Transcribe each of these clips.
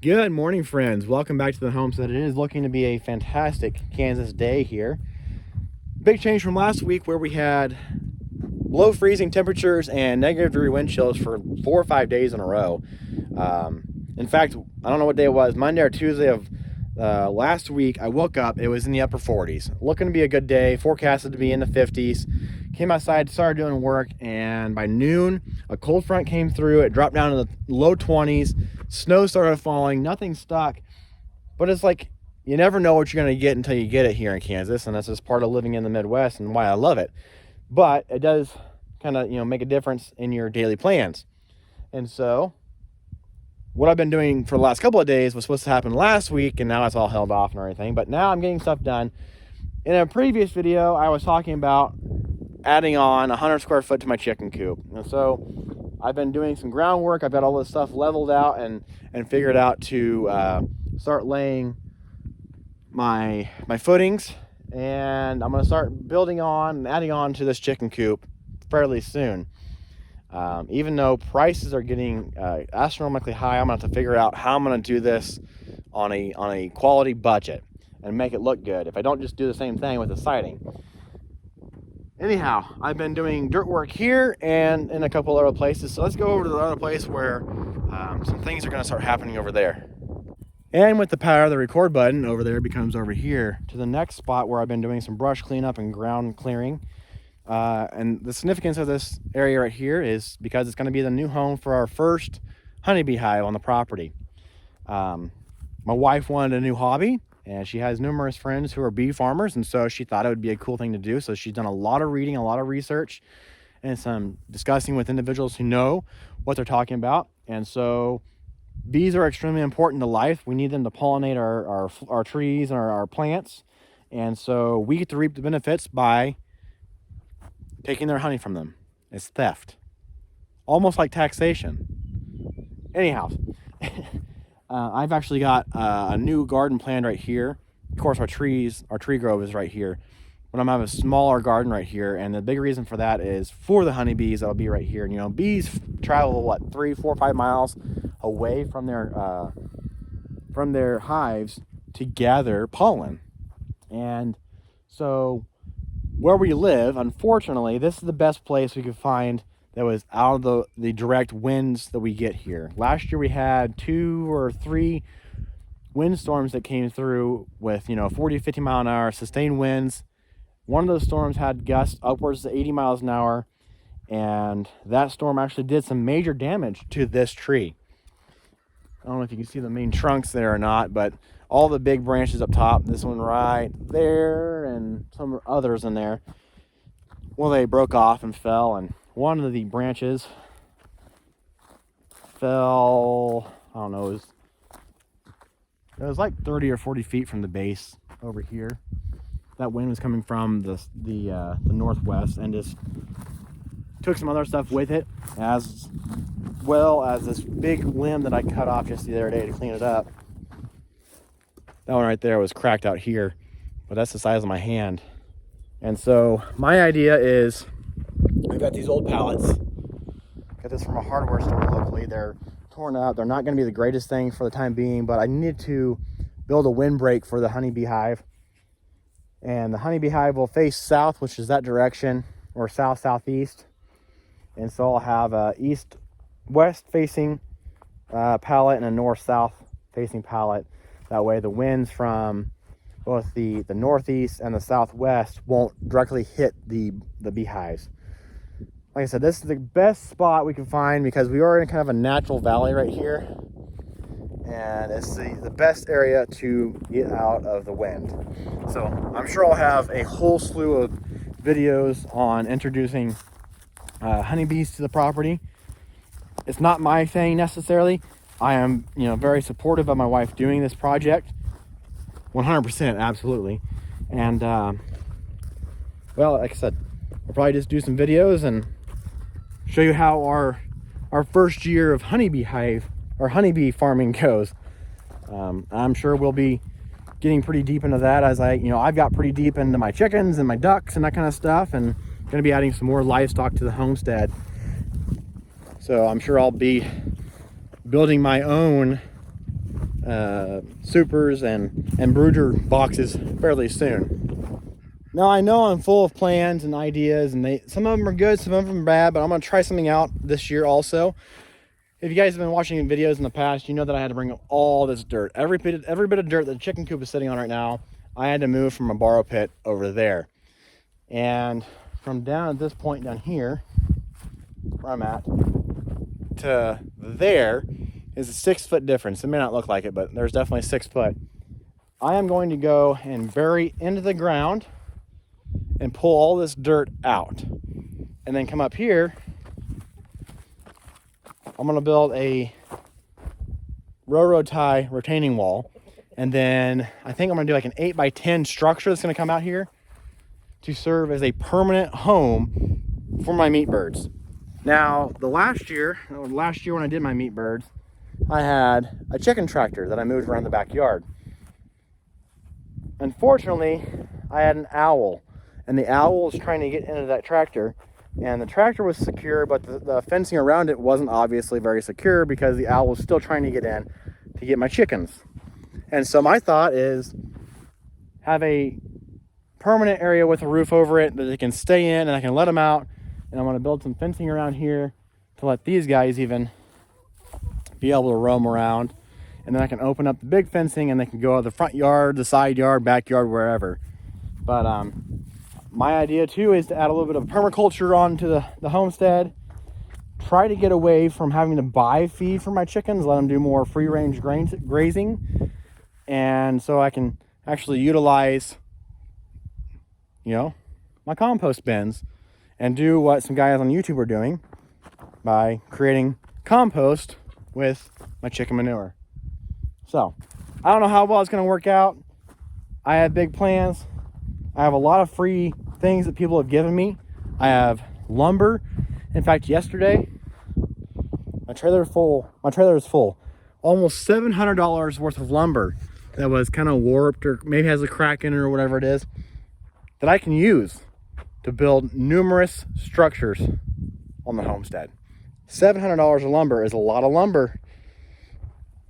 Good morning, friends. Welcome back to the Homestead. It is looking to be a fantastic Kansas day here. Big change from last week where we had below freezing temperatures and -degree wind chills for 4 or 5 days in a row. In fact, I don't know what day it was, Monday or Tuesday of last week, I woke up, it was in the upper 40s. Looking to be a good day, forecasted to be in the 50s. Came outside, started doing work, and by noon, a cold front came through. It dropped down to the low 20s. Snow started falling, nothing stuck. But it's like, you never know what you're gonna get until you get it here in Kansas, and that's just part of living in the Midwest and why I love it. But it does kind of, make a difference in your daily plans. And so, what I've been doing for the last couple of days was supposed to happen last week, and now it's all held off and everything. But now I'm getting stuff done. In a previous video, I was talking about adding on 100 square foot to my chicken coop. And so I've been doing some groundwork. I've got all this stuff leveled out and figured out to start laying my footings. And I'm going to start building on and adding on to this chicken coop fairly soon. Even though prices are getting astronomically high, I'm going to have to figure out how I'm going to do this on a quality budget and make it look good if I don't just do the same thing with the siding. Anyhow, I've been doing dirt work here and in a couple other places. So let's go over to the other place where some things are going to start happening over there. And with the power, the record button over there becomes over here to the next spot where I've been doing some brush cleanup and ground clearing. And the significance of this area right here is because it's going to be the new home for our first honeybee hive on the property. My wife wanted a new hobby, and she has numerous friends who are bee farmers, and so she thought it would be a cool thing to do. So she's done a lot of reading, a lot of research, and some discussing with individuals who know what they're talking about. And so bees are extremely important to life. We need them to pollinate our trees and our plants. And so we get to reap the benefits by taking their honey from them. It's theft. Almost like taxation. Anyhow, I've actually got a new garden planned right here. Of course, our tree grove is right here. But I'm going to have a smaller garden right here. And the big reason for that is for the honeybees that'll be right here. And, bees travel, 3, 4, 5 miles away from their hives to gather pollen. And so where we live, unfortunately, this is the best place we could find that was out of the direct winds that we get here. Last year we had 2 or 3 windstorms that came through with 40 to 50 mile an hour sustained winds. One of those storms had gusts upwards to 80 miles an hour, and that storm actually did some major damage to this tree. I don't know if you can see the main trunks there or not, but all the big branches up top, this one right there and some others in there, well, they broke off and fell, and one of the branches fell, I don't know, it was like 30 or 40 feet from the base over here. That wind was coming from the northwest and just took some other stuff with it, as well as this big limb that I cut off just the other day to clean it up. That one right there was cracked out here, but that's the size of my hand. And so my idea is, we've got these old pallets. Got this from a hardware store locally. They're torn up. They're not going to be the greatest thing for the time being, but I need to build a windbreak for the honeybee hive. And the honeybee hive will face south, which is that direction, or south-southeast. And so I'll have a east-west facing pallet and a north-south facing pallet. That way the winds from both the northeast and the southwest won't directly hit the beehives. Like I said, this is the best spot we can find because we are in kind of a natural valley right here. And it's the best area to get out of the wind. So I'm sure I'll have a whole slew of videos on introducing honeybees to the property. It's not my thing necessarily. I am, very supportive of my wife doing this project. 100%, absolutely. And, well, like I said, I'll probably just do some videos and show you how our first year of honeybee farming goes. I'm sure we'll be getting pretty deep into that as I've got pretty deep into my chickens and my ducks and that kind of stuff, and going to be adding some more livestock to the homestead. So I'm sure I'll be building my own supers and brooder boxes fairly soon. Now I know I'm full of plans and ideas, and some of them are good, some of them are bad, but I'm going to try something out this year also. If you guys have been watching videos in the past, you know that I had to bring up all this dirt. Every bit of dirt that the chicken coop is sitting on right now, I had to move from a borrow pit over there. And from down at this point down here, where I'm at, to there is a 6 foot difference. It may not look like it, but there's definitely 6 foot. I am going to go and bury into the ground and pull all this dirt out. And then come up here, I'm going to build a railroad tie retaining wall. And then I think I'm going to do like an 8x10 structure that's going to come out here to serve as a permanent home for my meat birds. Now, last year when I did my meat birds, I had a chicken tractor that I moved around the backyard. Unfortunately, I had an owl, and the owl was trying to get into that tractor, and the tractor was secure, but the fencing around it wasn't obviously very secure because the owl was still trying to get in to get my chickens. And so my thought is have a permanent area with a roof over it that they can stay in, and I can let them out. And I'm going to build some fencing around here to let these guys even be able to roam around. And then I can open up the big fencing and they can go to the front yard, the side yard, backyard, wherever. But my idea too is to add a little bit of permaculture onto the homestead. Try to get away from having to buy feed for my chickens, let them do more free range grazing. And so I can actually utilize, my compost bins and do what some guys on YouTube are doing by creating compost with my chicken manure. So, I don't know how well it's going to work out. I have big plans. I have a lot of free things that people have given me. I have lumber. In fact, yesterday, my trailer is full. Almost $700 worth of lumber that was kind of warped or maybe has a crack in it or whatever it is that I can use to build numerous structures on the homestead. $700 of lumber is a lot of lumber.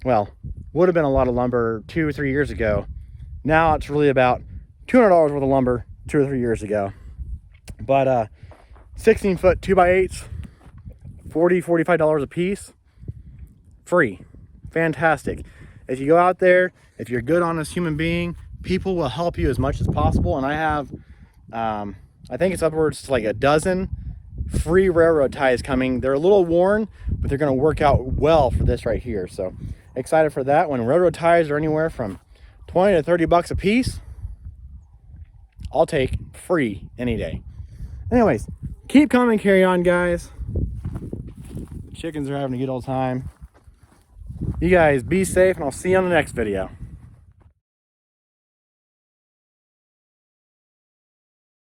Well, would have been a lot of lumber 2 or 3 years ago. Now it's really about $200 worth of lumber 2 or 3 years ago. But 16 foot 2x8s, $45 a piece, free. Fantastic. If you go out there, if you're a good, honest human being, people will help you as much as possible. And I have, I think it's upwards to like a dozen free railroad ties coming. They're a little worn, but they're going to work out well for this right here. So excited for that. When railroad ties are anywhere from 20 to 30 bucks a piece, I'll take free any day. Anyways, keep coming, carry on, guys. Chickens are having a good old time. You guys be safe, and I'll see you on the next video.